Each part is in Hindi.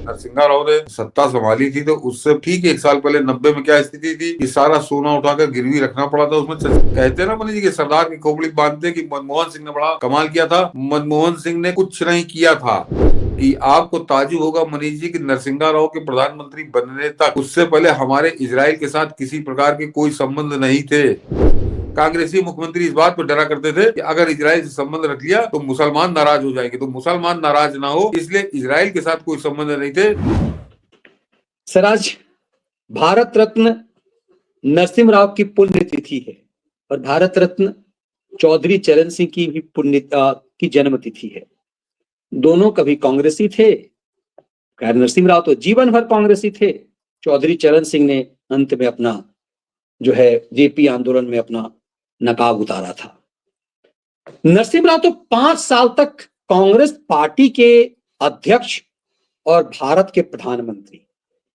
नरसिम्हा राव ने सत्ता संभाली थी तो उससे ठीक 1 साल पहले 90 में क्या स्थिति थी कि सारा सोना उठाकर गिरवी रखना पड़ा था। उसमें कहते हैं ना मनीष जी कि सरदार की खोपड़ी बांधते कि मनमोहन सिंह ने बड़ा कमाल किया था। मनमोहन सिंह ने कुछ नहीं किया था। कि आपको ताजुब होगा मनीष जी कि नरसिम्हा राव के प्रधानमंत्री बनने तक उससे पहले हमारे इजराइल के साथ किसी प्रकार के कोई संबंध नहीं थे। कांग्रेसी मुख्यमंत्री इस बात पर डरा करते थे कि अगर इजराइल से संबंध रख लिया तो मुसलमान नाराज हो जाएंगे, तो मुसलमान नाराज ना हो इसलिए इजराइल के साथ कोई संबंध नहीं थे। सर, आज भारत रत्न नरसिम्हा राव की पुण्यतिथि है और भारत रत्न चौधरी चरण सिंह की भी की जन्मतिथि है। दोनों कभी कांग्रेसी थे। खैर, नरसिम्हा राव तो जीवन भर कांग्रेसी थे। चौधरी चरण सिंह ने अंत में अपना जो है जेपी आंदोलन में अपना नकाब उतारा था। नरसिम्हा राव तो 5 साल तक कांग्रेस पार्टी के अध्यक्ष और भारत के प्रधानमंत्री,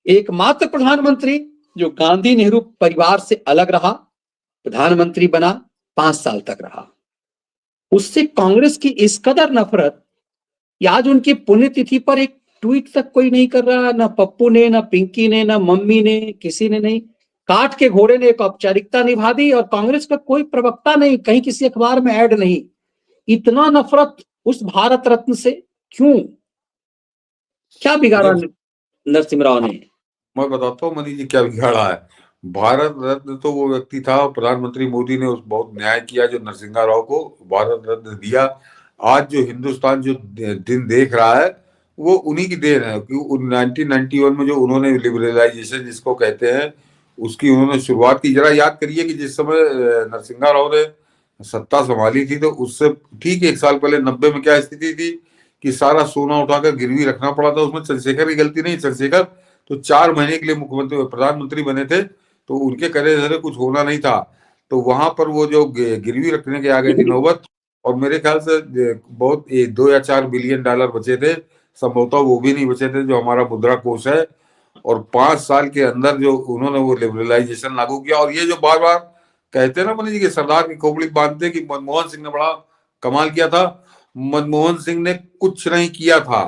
एकमात्र प्रधानमंत्री जो गांधी नेहरू परिवार से अलग रहा, प्रधानमंत्री बना, 5 साल तक रहा। उससे कांग्रेस की इस कदर नफरत कि आज उनकी पुण्यतिथि पर एक ट्वीट तक कोई नहीं कर रहा। ना पप्पू ने, ना पिंकी ने, ना मम्मी ने, किसी ने नहीं। काठ के घोड़े ने एक औपचारिकता निभा दी और कांग्रेस का कोई प्रवक्ता नहीं, कहीं किसी अखबार में ऐड नहीं। इतना नफरत उस भारत रत्न से क्यों? क्या बिगाड़ा नरसिम्हा राव ने? मैं बताता हूँ मनीष जी क्या बिगाड़ा है। भारत रत्न तो वो व्यक्ति था, प्रधानमंत्री मोदी ने उस बहुत न्याय किया जो नरसिम्हा राव को भारत रत्न दिया। आज जो हिंदुस्तान जो दिन देख रहा है वो उन्हीं की देन है। 1991 में जो उन्होंने लिबरलाइजेशन जिसको कहते हैं उसकी उन्होंने शुरुआत की। जरा याद करिए कि जिस समय नरसिम्हा राव ने सत्ता संभाली थी तो उससे ठीक 1 साल पहले 90 में क्या स्थिति थी कि सारा सोना उठाकर गिरवी रखना पड़ा था। उसमें चंद्रशेखर की गलती नहीं। चंद्रशेखर तो 4 महीने के लिए मुख्यमंत्री प्रधानमंत्री बने थे तो उनके करे धरे कुछ होना नहीं था। तो वहां पर वो जो गिरवी रखने के आ गई थी नौबत, और मेरे ख्याल से बहुत 2 या 4 बिलियन डॉलर बचे थे, संभवतः वो भी नहीं बचे थे जो हमारा मुद्रा कोष है। और 5 साल के अंदर जो उन्होंने वो लिबरलाइजेशन लागू किया। और ये जो बार बार कहते हैं ना मनीष जी कि सरदार की खोपड़ी बांधते कि मनमोहन सिंह ने बड़ा कमाल किया था, मनमोहन सिंह ने कुछ नहीं किया था।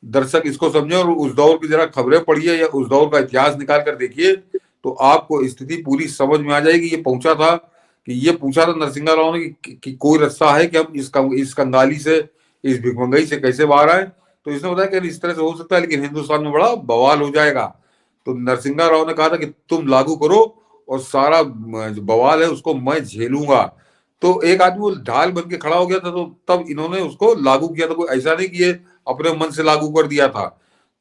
दर्शक इसको समझे और उस दौर की जरा खबरें पढ़िए या उस दौर का इतिहास निकाल कर देखिए तो आपको स्थिति पूरी समझ में आ जाएगी। ये पहुंचा था कि ये पूछा था नरसिम्हा राव ने कि कोई रास्ता है कि हम इस कंगाली से, इस भिखमंगई से कैसे बाहर आए। तो इसने बताया कि इस तरह से हो सकता है लेकिन हिंदुस्तान में बड़ा बवाल हो जाएगा। तो नरसिम्हा राव ने कहा था कि तुम लागू करो और सारा जो बवाल है उसको मैं झेलूंगा। तो एक आदमी वो ढाल बन के खड़ा हो गया था तो तब इन्होंने उसको लागू किया था। कोई ऐसा नहीं कि ये अपने मन से लागू कर दिया था।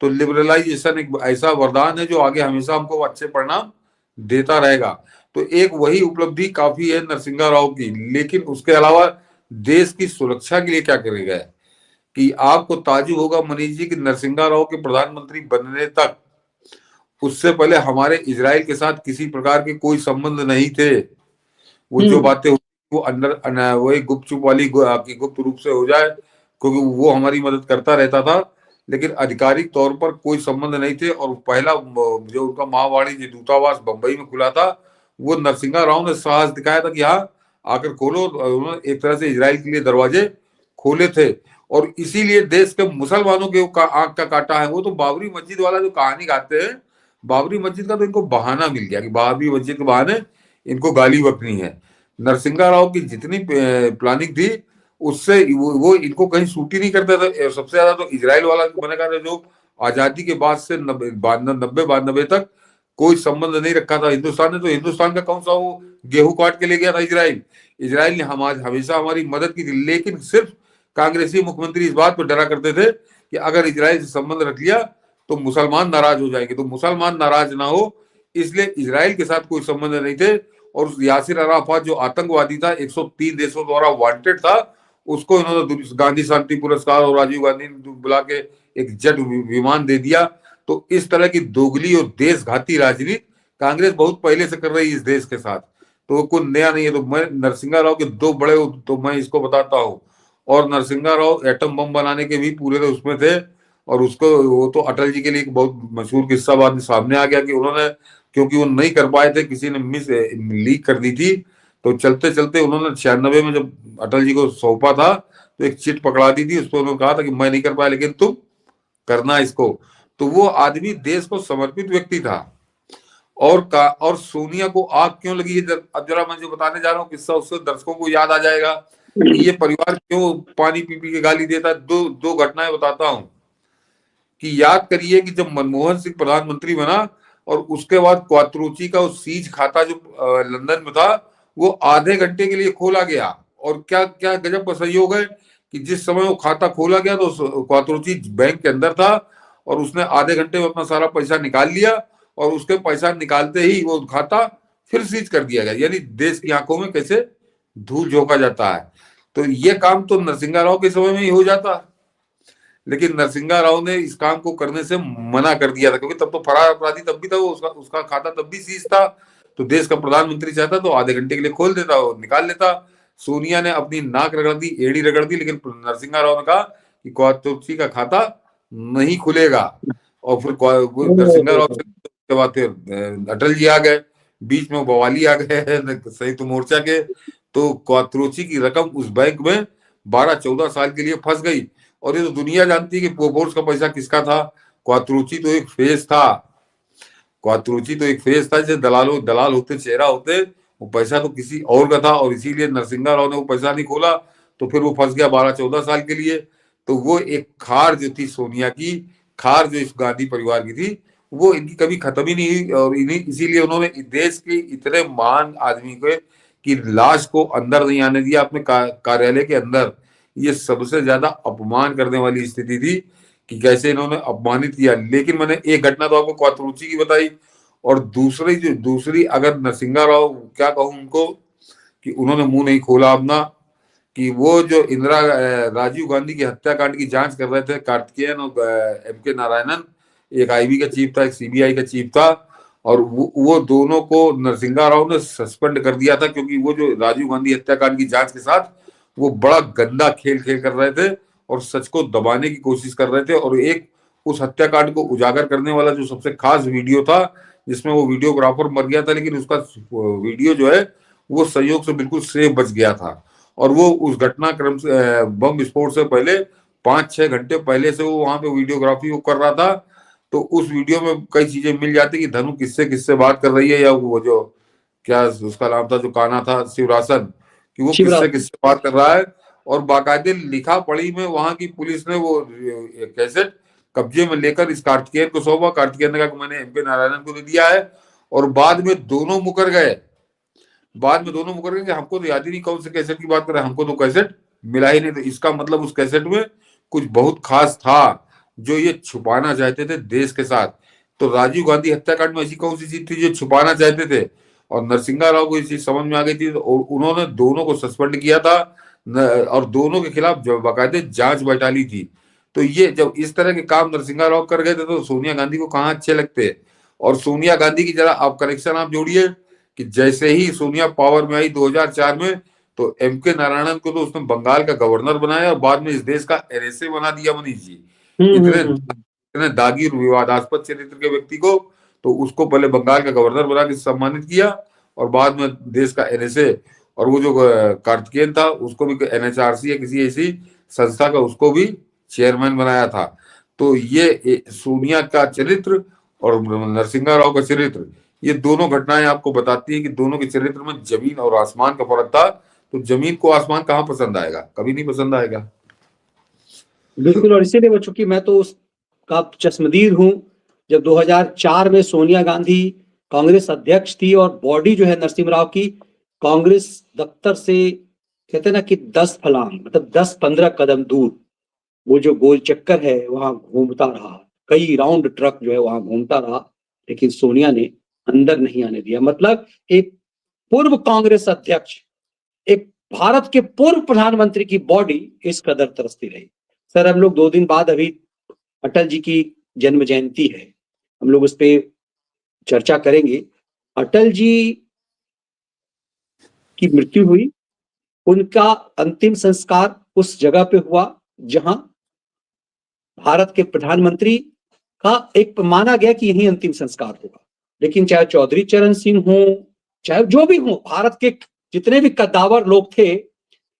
तो लिबरलाइजेशन एक ऐसा वरदान है जो आगे हमेशा हमको अच्छे परिणाम देता रहेगा। तो एक वही उपलब्धि काफी है नरसिम्हा राव की। लेकिन उसके अलावा देश की सुरक्षा के लिए क्या करेगा कि आपको ताजुब होगा मनीष जी कि नरसिम्हा राव के प्रधानमंत्री बनने तक उससे पहले हमारे इजराइल के साथ किसी प्रकार के कोई संबंध नहीं थे। वो जो बातें वो अंदर वही गुपचुप वाली आपकी गुप्त रूप से हो जाए क्योंकि वो हमारी मदद करता रहता था लेकिन आधिकारिक तौर पर कोई संबंध नहीं थे। और पहला जो उनका महावाणिज्य दूतावास बंबई में खुला था वो नरसिम्हा राव ने साहस दिखाया था कि हाँ आकर खोलो। उन्होंने एक तरह से इजराइल के लिए दरवाजे खोले थे। और इसीलिए देश के मुसलमानों के आंख का काटा है। वो तो बाबरी मस्जिद वाला जो कहानी गाते हैं, बाबरी मस्जिद का तो इनको बहाना मिल गया कि बाबरी मस्जिद के बहाने इनको गाली बकनी है। नरसिम्हा राव की जितनी प्लानिंग थी उससे वो इनको कहीं सूट ही नहीं करता था। सबसे ज्यादा तो इजराइल वाला मैंने कहा जो आजादी के बाद से 90-92 तक कोई संबंध नहीं रखा था हिंदुस्तान ने। तो हिंदुस्तान का कौन सा वो गेहूं काट के ले गया था इजराइल। इजराइल ने हमेशा हमारी मदद की थी। लेकिन सिर्फ कांग्रेसी मुख्यमंत्री इस बात पर डरा करते थे कि अगर इजराइल से संबंध रख लिया तो मुसलमान नाराज हो जाएंगे, तो मुसलमान नाराज ना हो इसलिए इजराइल के साथ कोई संबंध नहीं थे। और यासिर अराफात जो आतंकवादी था 103 देशों द्वारा वांटेड था, उसको इन्होंने गांधी शांति पुरस्कार और राजीव गांधी ने बुला के एक जेट विमान दे दिया। तो इस तरह की दोगली और देशघाती राजनीति कांग्रेस बहुत पहले से कर रही है इस देश के साथ। तो कोई नया नहीं है। तो मैं नरसिम्हा राव के 2 बड़े तो मैं इसको बताता हूँ। और नरसिम्हा राव एटम बम बनाने के भी पूरे उसमें थे। और उसको वो तो अटल जी के लिए एक बहुत मशहूर किस्सा बाद में सामने आ गया कि उन्होंने क्योंकि वो नहीं कर पाए थे, किसी ने लीक कर दी थी। तो चलते चलते उन्होंने 96 में जब अटल जी को सौंपा था तो एक चिट पकड़ा दी थी। उस पर उन्होंने कहा था कि मैं नहीं कर पाया लेकिन तुम करना इसको, तो वो आदमी देश को समर्पित व्यक्ति था। और सोनिया को आग क्यों लगी है, अब जरा मैं जो बताने जा रहा हूँ किस्सा, उससे दर्शकों को याद आ जाएगा कि ये परिवार क्यों पानी पी पी के गाली देता है। दो दो घटनाएं बताता हूँ कि याद करिए कि जब मनमोहन सिंह प्रधानमंत्री बना और उसके बाद क्वात्रोची का सीज खाता जो लंदन में था, वो आधे घंटे के लिए खोला गया। और क्या क्या गजब का संयोग है कि जिस समय वो खाता खोला गया तो क्वात्रोची बैंक के अंदर था और उसने आधे घंटे में अपना सारा पैसा निकाल लिया और उसके पैसा निकालते ही वो खाता फिर सीज कर दिया गया। यानी देश की आंखों में कैसे धूल झोंका जाता है। तो ये काम तो नरसिंहा राव के समय में ही हो जाता, लेकिन नरसिंहा राव ने इस काम को करने से मना कर दिया था, क्योंकि तब तो फरार अपराधी तब भी था वो, उसका खाता तब भी सीज था। तो देश का प्रधानमंत्री चाहता तो आधे घंटे के लिए खोल देता और निकाल लेता। सोनिया ने अपनी नाक रगड़ दी, एड़ी रगड़ दी, लेकिन नरसिंहा राव ने कहा कि क्वात्रोची का खाता नहीं खुलेगा। और फिर नरसिंहा राव के बाद फिर अटल जी आ गए, बीच में बवाली आ गए संयुक्त मोर्चा के। तो क्वात्रोची की रकम उस बैंक में 12-14 साल के लिए फंस गई। और ये तो दुनिया जानती है कि पोपोर्स का पैसा किसका था। क्वात्रोची तो एक फेस था, क्वात्रोची तो एक फेस था, जैसे दलाल होते, चेहरा होते, वो पैसा तो किसी और का था। और इसीलिए नरसिंहा राव ने वो पैसा नहीं खोला, तो फिर वो फंस गया 12-14 साल के लिए। तो वो एक खार जो थी सोनिया की, खार जो इस गांधी परिवार की थी, वो इनकी कभी खत्म ही नहीं हुई। और इन्हीं इसीलिए उन्होंने देश के इतने महान आदमी के की लाश को अंदर नहीं आने दिया अपने कार्यालय के अंदर। ये सबसे ज्यादा अपमान करने वाली स्थिति थी कि कैसे इन्होंने अपमानित किया। लेकिन मैंने एक घटना तो आपको क्वात्रोची की बताई, और दूसरी अगर नरसिंहा राव, क्या कहूं उनको, कि उन्होंने मुंह नहीं खोला अपना, कि वो जो राजीव गांधी की हत्याकांड की जांच कर रहे थे, कार्तिकेयन और एम के नारायणन, एक आईबी का चीफ था, एक सीबीआई का चीफ था, और वो दोनों को नरसिंहा राव ने सस्पेंड कर दिया था, क्योंकि वो जो राजीव गांधी हत्याकांड की जांच के साथ वो बड़ा गंदा खेल खेल कर रहे थे और सच को दबाने की कोशिश कर रहे थे। और एक उस हत्याकांड को उजागर करने वाला जो सबसे खास वीडियो था, जिसमें वो वीडियोग्राफर मर गया था, लेकिन उसका वीडियो जो है वो संयोग से बिल्कुल सेफ बच गया था। और वो उस घटनाक्रम से, बम विस्फोट से पहले 5-6 घंटे पहले से वो वहां पे वीडियोग्राफी वो कर रहा था। तो उस वीडियो में कई चीजें मिल जाती कि धनु किससे किससे बात कर रही है, या वो जो क्या उसका नाम था जो काना था, शिवरासन, कि वो किससे शिवराज। किससे बात कर रहा है। और बाकायदे लिखा पढ़ी में वहां की पुलिस ने वो कैसेट कब्जे में लेकर इस कार्तिकेयन को सौंपा। कार्तिकेयन ने कहा कि मैंने एम के नारायणन को दे दिया है। और बाद में दोनों मुकर गए, कि हमको तो याद ही नहीं कौन से कैसेट की बात कर रहे हैं, हमको तो कैसेट मिला ही नहीं। तो इसका मतलब उस कैसेट में कुछ बहुत खास था जो ये छुपाना चाहते थे देश के साथ। तो राजीव गांधी हत्याकांड में ऐसी कौन सी चीज थी जो छुपाना चाहते थे, और नरसिंहा राव को ये चीज समझ में आ गई थी, और उन्होंने दोनों को सस्पेंड किया था और दोनों के खिलाफ बाकायदे जांच बैठाली थी। तो ये जब इस तरह के काम नरसिंहा राव कर गए थे तो सोनिया गांधी को कहाँ अच्छे लगते। और सोनिया गांधी की जरा आप कनेक्शन आप जोड़िए कि जैसे ही सोनिया पावर में आई 2004 में, तो एम के नारायणन को तो उसने बंगाल का गवर्नर बनाया और बाद में इस देश का एनएसए बना दिया मनीष जी। इतने इतने दागी और विवादास्पद चरित्र के व्यक्ति को तो उसको पहले बंगाल का गवर्नर बना के सम्मानित किया और बाद में देश का एनएसए। और वो जो कार्तिकेयन था उसको भी एनएचआरसी या किसी ऐसी संस्था का उसको भी चेयरमैन बनाया था। तो ये सोनिया का चरित्र और नरसिंहा राव का चरित्र, ये दोनों घटनाएं आपको बताती है कि दोनों के चरित्र में जमीन और आसमान का फर्क था। तो जमीन को आसमान कहाँ पसंद आएगा, कभी नहीं पसंद आएगा। बिल्कुल, और इसीलिए वो, चूंकि मैं तो उसका चश्मदीद हूं, जब 2004 में सोनिया गांधी कांग्रेस अध्यक्ष थी और बॉडी जो है नरसिंह राव की कांग्रेस दफ्तर से कहते ना कि 10 फलांग मतलब 10-15 कदम दूर वो जो गोल चक्कर है वहां घूमता रहा, कई राउंड ट्रक जो है वहां घूमता रहा, लेकिन सोनिया ने अंदर नहीं आने दिया। मतलब एक पूर्व कांग्रेस अध्यक्ष, एक भारत के पूर्व प्रधानमंत्री की बॉडी इस कदर तरसती रही। सर, हम लोग 2 दिन बाद अभी अटल जी की जन्म जयंती है, हम लोग उस पर चर्चा करेंगे। अटल जी की मृत्यु हुई, उनका अंतिम संस्कार उस जगह पे हुआ जहां भारत के प्रधानमंत्री का एक माना गया कि यही अंतिम संस्कार होगा। लेकिन चाहे चौधरी चरण सिंह हो, चाहे जो भी हो, भारत के जितने भी कद्दावर लोग थे,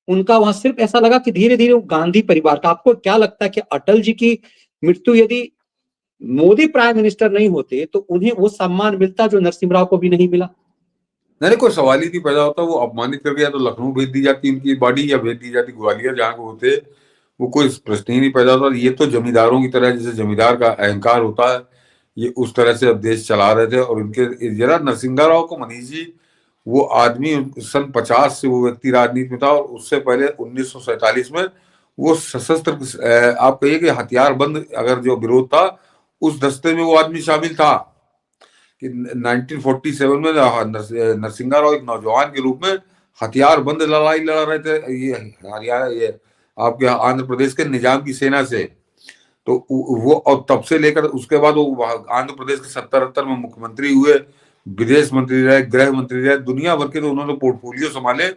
उनका वहां सिर्फ ऐसा लगा कि धीरे धीरे वो गांधी परिवार का। आपको क्या लगता है कि अटल जी की मृत्यु यदि मोदी प्राइम मिनिस्टर नहीं होते तो उन्हें वो सम्मान मिलता जो नरसिम्हा राव को भी नहीं मिला। नहीं, कोई सवाल ही नहीं पैदा होता। वो अपमानित करके या तो लखनऊ भेज दी जाती उनकी बॉडी, या भेज दी जाती ग्वालियर जहाँ को होते, वो कोई प्रश्न ही नहीं पैदा होता। ये तो जमींदारों की तरह, जैसे जमींदार का अहंकार होता है, ये उस तरह से अब देश चला रहे थे। और उनके जरा नरसिंहा राव को, मनीष जी, वो आदमी सन 50 से वो व्यक्ति राजनीति में था, और उससे पहले 1947 में वो सशस्त्र, आप कहिए कि हथियार बंद अगर जो विरोध था, उस दस्ते में वो आदमी शामिल था। कि 1947 में नरसिंहा राव एक नौजवान के रूप में हथियार बंद लड़ाई लड़ रहे थे, ये हरियाणा, ये आपके आंध्र प्रदेश के निजाम की सेना से। तो वो, और तब से लेकर उसके बाद वो आंध्र प्रदेश के 70-78 में मुख्यमंत्री हुए, विदेश मंत्री रहे, गृह मंत्री रहे, दुनिया भर के तो उन्होंने पोर्टफोलियो संभाले।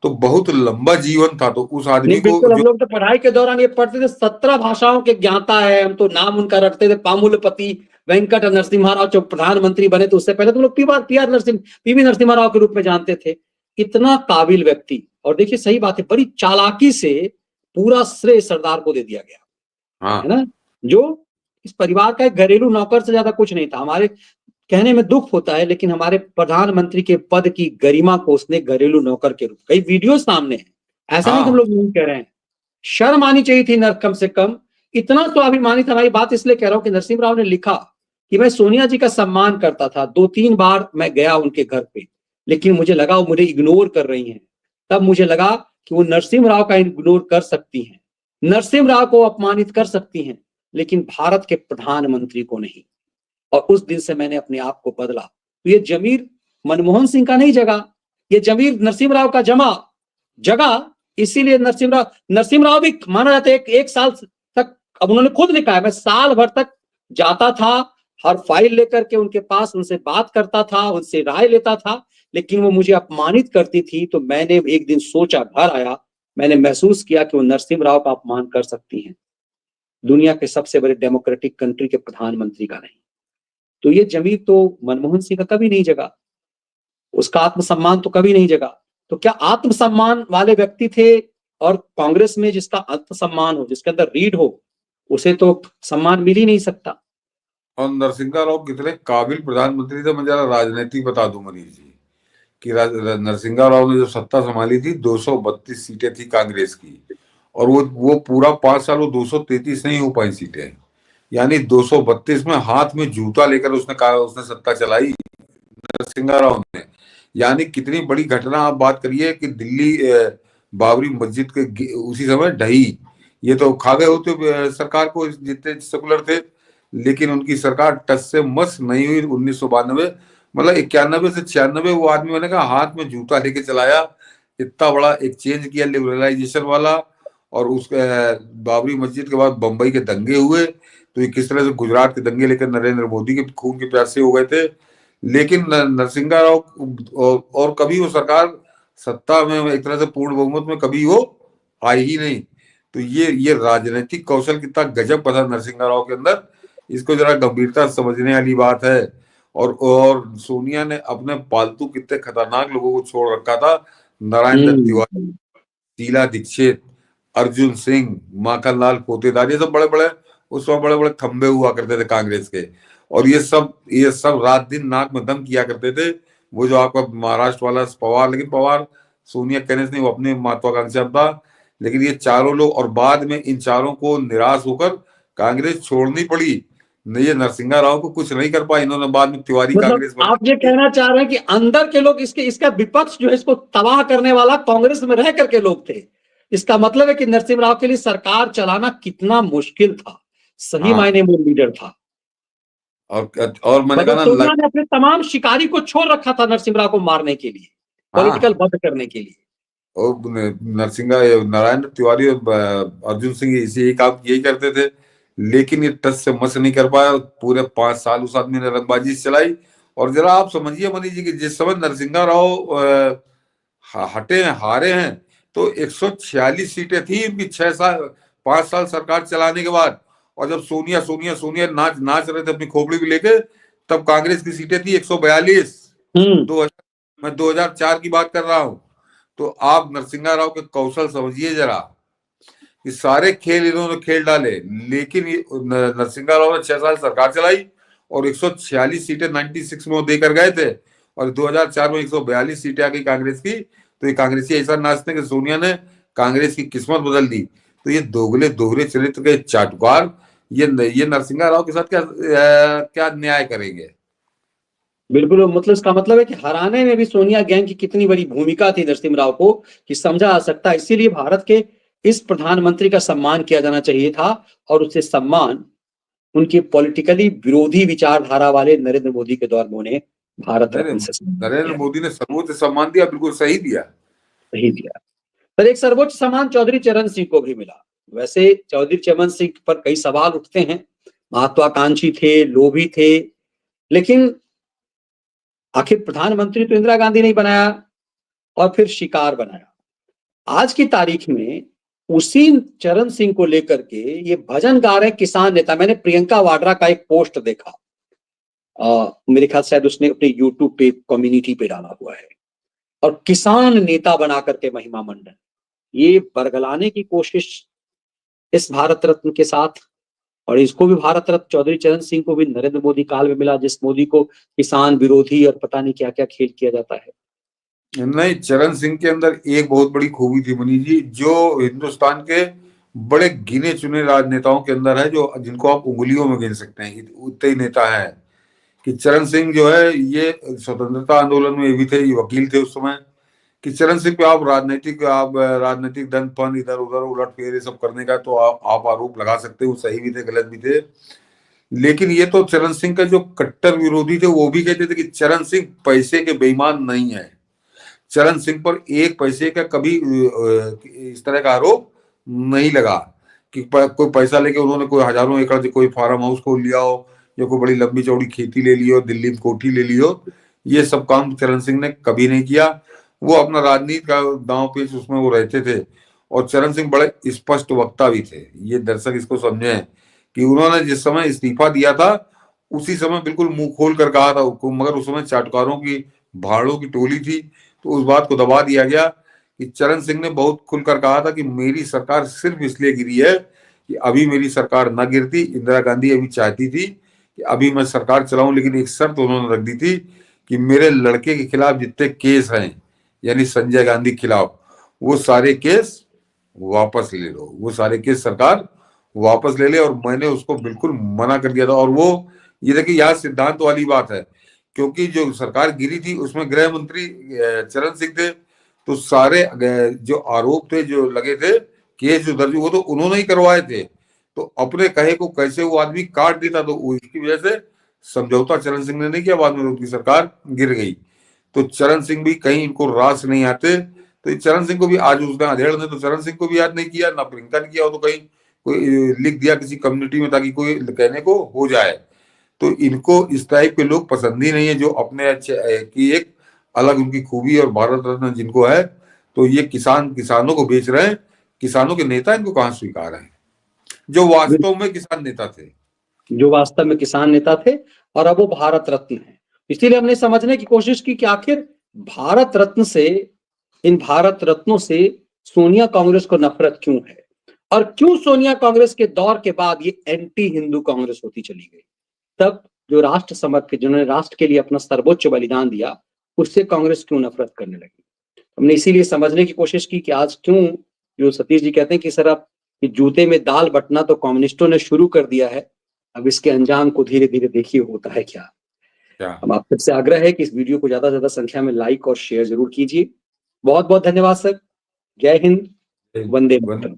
तो बहुत लंबा जीवन था। तो उस आदमी नहीं, को बिल्कुल, हम लोग तो पढ़ाई के दौरान ये पढ़ते थे, 17 भाषाओं के ज्ञाता है। हम तो नाम उनका रखते थे, पामुलपति वेंकट नरसिम्हा राव। जब प्रधानमंत्री बने तो उससे पहले तो लोग पीवी नरसिम्हा राव के रूप में जानते थे। इतना काबिल व्यक्ति, और देखिए सही बात है, बड़ी चालाकी से पूरा श्रेय सरदार को दे दिया गया, हाँ, है ना। जो इस परिवार का एक घरेलू नौकर से ज्यादा कुछ नहीं था। हमारे कहने में दुख होता है, लेकिन हमारे प्रधानमंत्री के पद की गरिमा को उसने घरेलू नौकर के रूप, कई वीडियो सामने है, ऐसा नहीं कि हम हाँ, लोग नहीं कह रहे हैं। शर्म आनी चाहिए थी कम से कम। इतना स्वाभिमानी था। मैं बात इसलिए कह रहा हूं कि नरसिम्हा राव ने लिखा कि मैं सोनिया जी का सम्मान करता था, 2-3 बार मैं गया उनके घर पे, लेकिन मुझे लगा वो मुझे इग्नोर कर रही हैं। तब मुझे लगा कि वो नरसिम्हा राव का इग्नोर कर सकती हैं, नरसिम्हा राव को अपमानित कर सकती हैं, लेकिन भारत के प्रधानमंत्री को नहीं। और उस दिन से मैंने अपने आप को बदला। तो ये जमीर मनमोहन सिंह का नहीं जगा, ये जमीर नरसिम्हा राव का जगा। इसीलिए नरसिम्हा राव भी माना जाता है एक साल तक, अब उन्होंने खुद लिखा है, मैं साल भर तक जाता था, हर फाइल लेकर के उनके पास, उनसे बात करता था, उनसे राय लेता था, लेकिन वो मुझे अपमानित करती थी। तो मैंने एक दिन सोचा, घर आया, मैंने महसूस किया कि वो नरसिम्हा राव का अपमान कर सकती हैं, दुनिया के सबसे बड़े डेमोक्रेटिक कंट्री के प्रधानमंत्री का नहीं। तो ये जमीर तो मनमोहन सिंह का कभी नहीं जगा, उसका आत्मसम्मान तो कभी नहीं जगा। तो क्या आत्मसम्मान वाले व्यक्ति थे, और कांग्रेस में जिसका आत्मसम्मान हो, जिसके अंदर रीढ़ हो, उसे तो सम्मान मिल ही नहीं सकता। और नरसिंहा राव कितने काबिल प्रधानमंत्री थे, मैं जरा राजनीति बता दूं मनीष जी, कि नरसिंहा राव ने जो सत्ता संभाली थी, 232 सीटें थी कांग्रेस की, और वो पूरा 5 साल वो 233 नहीं हो पाई सीटें, यानी 232 में हाथ में जूता लेकर उसने सत्ता चलाई नरसिंहा राव ने। यानी कितनी बड़ी घटना आप बात करिए कि दिल्ली बाबरी मस्जिद के उसी समय ढही। ये तो खा गए होते सरकार को, जितने सेकुलर थे, लेकिन उनकी सरकार टस से मस नहीं हुई। 1992, मतलब 91 से 96, वो आदमी, मैंने कहा, हाथ में जूता लेके चलाया। इतना बड़ा एक चेंज किया लिबरलाइजेशन वाला। और उस बाबरी मस्जिद के बाद बंबई के दंगे हुए, तो ये किस तरह से गुजरात के दंगे लेकर नरेंद्र मोदी के खून के प्यासे हो गए थे। लेकिन नरसिंहा राव और कभी वो सरकार सत्ता में एक तरह से पूर्ण बहुमत में कभी वो आई ही नहीं। तो ये राजनीतिक कौशल कितना गजब का था नरसिंहा राव के अंदर, इसको जरा गंभीरता से समझने वाली बात है। और सोनिया ने अपने पालतू कितने खतरनाक लोगों को छोड़ रखा था, नारायण दत्त तिवारी, शीला दीक्षित, अर्जुन सिंह, माखनलाल पोतेदार, ये सब बड़े बड़े उस वक्त बड़े बड़े खंबे हुआ करते थे कांग्रेस के। और ये सब रात दिन नाक में दम किया करते थे। वो जो आपका महाराष्ट्र वाला पवार, लेकिन पवार सोनिया कहने से नहीं, वो अपने महत्वाकांक्षा था। लेकिन ये चारों लोग, और बाद में इन चारों को निराश होकर कांग्रेस छोड़नी पड़ी। ये नरसिंहा राव को कुछ नहीं कर पाए, इन्होंने बाद में तिवारी मतलब कांग्रेस बन आप ये कहना चाह रहे हैं कि अंदर के लोग इसका विपक्ष जो है, इसको तबाह करने वाला कांग्रेस में रह करके लोग थे। इसका मतलब है कि नरसिम्हा राव के लिए सरकार चलाना कितना मुश्किल था, सही हाँ। मायने में लीडर था। और मैंने मगर कहा सोनिया ना, ने अपने तमाम शिकारी को छोड़ रखा था नरसिम्हा राव को मारने के लिए, पॉलिटिकल हाँ, वध करने के लिए। और नारायण तिवारी और अर्जुन सिंह यही काम यही करते थे। लेकिन ये टस से मस नहीं कर पाया। पूरे 5 साल उस आदमी ने रंगबाजी चलाई। और जरा आप समझिए मनीष जी कि जिस समय नरसिंहा राव हटे हैं, हारे हैं, तो 146 सीटें थी इनकी 5 साल सरकार चलाने के बाद। और जब सोनिया सोनिया सोनिया नाच नाच रहे थे अपनी खोपड़ी भी लेके, तब कांग्रेस की सीटें थी 142। मैं 2004 की बात कर रहा हूं। तो आप नरसिंहा राव के कौशल समझिए जरा, कि सारे खेल इन्होंने खेल डाले, लेकिन नरसिंह राव ने 6 साल सरकार चलाई और 146 सीटें 96 में वो देकर गए थे, और 2004 में 142 सीटें आ गई कांग्रेस की। तो ये कांग्रेसी ऐसा नाचते कि सोनिया ने कांग्रेस की किस्मत बदल दी। तो ये दोगले चरित्र के चाटुकार ये नरसिंह राव के साथ क्या न्याय करेंगे? बिल्कुल, मतलब इसका मतलब है कि हराने में भी सोनिया गैंग की कितनी बड़ी भूमिका थी नरसिम्हा राव को, कि समझा जा सकता है। इसीलिए भारत के इस प्रधानमंत्री का सम्मान किया जाना चाहिए था, और उससे सम्मान उनके पॉलिटिकली विरोधी विचारधारा वाले नरेंद्र मोदी के दौर में उन्हें भारत रत्न से नरेंद्र मोदी ने सर्वोच्च सम्मान दिया, बिल्कुल सही दिया, सही दिया। पर एक सर्वोच्च सम्मान चौधरी चरण सिंह को भी मिला। वैसे चौधरी चरण सिंह पर कई सवाल उठते हैं, महत्वाकांक्षी थे, लोभी थे, लेकिन आखिर प्रधानमंत्री तो इंदिरा गांधी ने बनाया और फिर शिकार बनाया। आज की तारीख में उसी चरण सिंह को लेकर के ये भजन गा रहे किसान नेता। मैंने प्रियंका वाड्रा का एक पोस्ट देखा, मेरे ख्याल शायद उसने अपने यूट्यूब पे कम्युनिटी पे डाला हुआ है, और किसान नेता बना करके महिमा मंडन ये बरगलाने की कोशिश इस भारत रत्न के साथ। और इसको भी भारत रत्न चौधरी चरण सिंह को भी नरेंद्र मोदी काल में मिला, जिस मोदी को किसान विरोधी और पता नहीं क्या क्या खेल किया जाता है। नहीं, चरण सिंह के अंदर एक बहुत बड़ी खूबी थी मनीष जी, जो हिंदुस्तान के बड़े गिने चुने राजनेताओं के अंदर है, जो जिनको आप उंगलियों में गिन सकते हैं, उतने ही नेता है कि चरण सिंह जो है ये स्वतंत्रता आंदोलन में भी थे, ये वकील थे उस समय। कि चरण सिंह पे आप राजनीतिक दंड फंड इधर उधर उलट फेर ये सब करने का तो आप आरोप लगा सकते हो, सही भी थे गलत भी थे। लेकिन ये तो चरण सिंह का जो कट्टर विरोधी थे वो भी कहते थे कि चरण सिंह पैसे के बेईमान नहीं है। चरण सिंह पर एक पैसे का कभी इस तरह का आरोप नहीं लगा कि कोई पैसा लेके उन्होंने कोई हजारों एकड़ कोई फार्म हाउस खोल लिया हो, या कोई बड़ी लंबी चौड़ी खेती ले ली हो, दिल्ली में कोठी ले ली हो। ये सब काम चरण सिंह ने कभी नहीं किया। वो अपना राजनीति का दांव पेच उसमें वो रहते थे, और चरण सिंह बड़े स्पष्ट वक्ता भी थे। ये दर्शक इसको समझे कि उन्होंने जिस समय इस्तीफा दिया था उसी समय बिल्कुल मुंह खोल कर कहा था, मगर उस समय चाटकारों की भाड़ों की टोली थी, तो उस बात को दबा दिया गया। कि चरण सिंह ने बहुत खुलकर कहा था कि मेरी सरकार सिर्फ इसलिए गिरी है कि अभी मेरी सरकार न गिरती, इंदिरा गांधी अभी चाहती थी कि अभी मैं सरकार चलाऊं, लेकिन एक शर्त उन्होंने रख दी थी कि मेरे लड़के के खिलाफ जितने केस हैं, यानी संजय गांधी के खिलाफ, वो सारे केस वापस ले लो, वो सारे केस सरकार वापस ले ले। और मैंने उसको बिल्कुल मना कर दिया था। और वो ये देखिए यहाँ सिद्धांत वाली बात है, क्योंकि जो सरकार गिरी थी उसमें गृह मंत्री चरण सिंह थे, तो सारे जो आरोप थे जो लगे थे, केस जो दर्ज, वो तो उन्होंने ही करवाए थे। तो अपने कहे को कैसे वो आदमी काट देता, तो इसकी वजह से समझौता चरण सिंह ने नहीं किया, बाद में उनकी सरकार गिर गई। तो चरण सिंह भी कहीं इनको रास नहीं आते। तो चरण सिंह को भी आज उसका अधेड़ ने तो चरण सिंह को भी याद नहीं किया, ना प्रियंका ने किया हो, तो कहीं कोई लिख दिया किसी कम्युनिटी में ताकि कोई कहने को हो जाए। तो इनको इस टाइप के लोग पसंद ही नहीं है, जो अपने की एक अलग उनकी खूबी और भारत रत्न जिनको है। तो ये किसानों को बेच रहे हैं, किसानों के नेता इनको कहाँ स्वीकार है, जो वास्तव में किसान नेता थे, जो वास्तव में किसान नेता थे, और अब वो भारत रत्न है। इसीलिए हमने समझने की कोशिश की कि आखिर भारत रत्न से, इन भारत रत्नों से सोनिया कांग्रेस को नफरत क्यों है, और क्यों सोनिया कांग्रेस के दौर के बाद ये एंटी हिंदू कांग्रेस होती चली गई। तब जो राष्ट्र समर्पित, जिन्होंने राष्ट्र के लिए अपना सर्वोच्च बलिदान दिया, उससे कांग्रेस क्यों नफरत करने लगी। हमने इसीलिए समझने की कोशिश की कि आज क्यों, जो सतीश जी कहते हैं कि सर आप जूते में दाल बटना तो कम्युनिस्टों ने शुरू कर दिया है, अब इसके अंजाम को धीरे धीरे देखिए होता है क्या। हम आप सबसे आग्रह है कि इस वीडियो को ज्यादा से ज्यादा संख्या में लाइक और शेयर जरूर कीजिए। बहुत बहुत धन्यवाद सर। जय हिंद, वंदे मातरम।